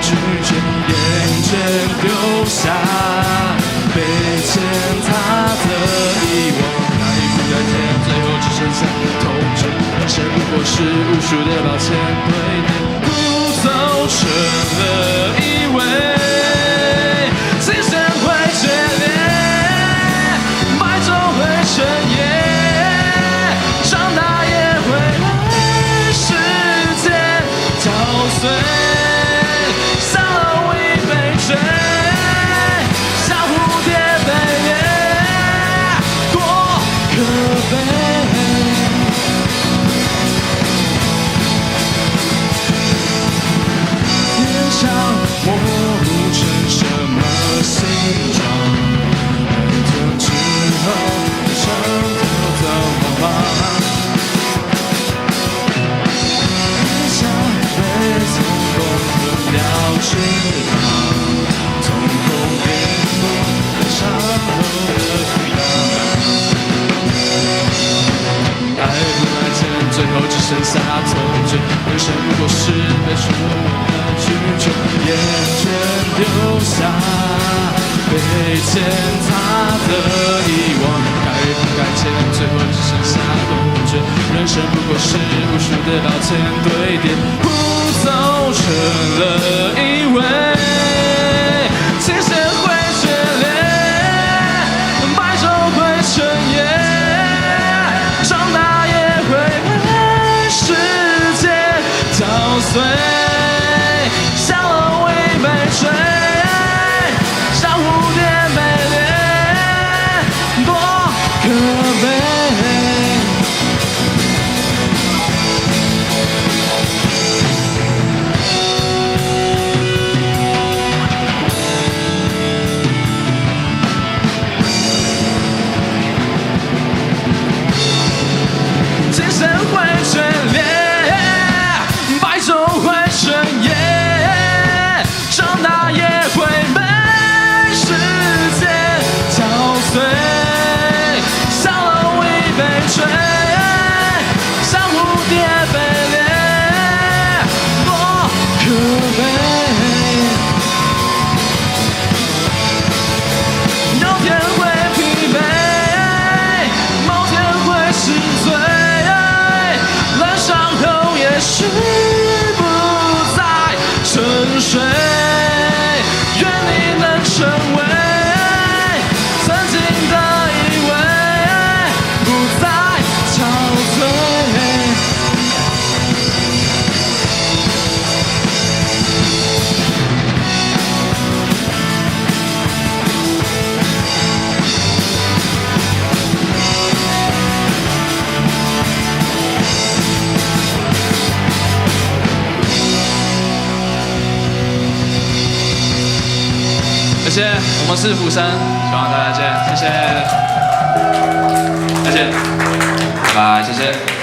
拒绝，厌倦丢下，被践踏的遗忘。那一副改天，最后只剩下痛觉，人生不过是无数的抱歉对点，不走成了以为。 青山会决裂，白昼会深夜，长大也会被时间搅碎，像蝼蚁被追，像蝴蝶被猎，多可悲。年少模糊成什么？ 形状，爱痛之后，伤口早忘了。很想被从容吞掉翅膀，瞳孔冰封，伤后的土壤。爱不爱见，最后只剩下痛觉。人生不过是被说的拒绝，厌倦丢下。 被践踏的遗忘，该不该见，最后只剩下痛觉。人生不过是无数的抱歉堆叠，不走成了以为。青线会决裂，白昼会深夜，长大也会被时间搅碎，像蝼蚁被追。 蝴蝶被猎，多可悲。青山会决裂，白昼会深夜，长大也会被。 像蝼蚁被追，像蝴蝶被猎，多可悲。有天会疲惫，某天会心醉，冷伤后也许不再沉睡。愿你能成为。 谢谢，我们是釜山，希望大家见，谢谢，再见，拜拜，谢谢。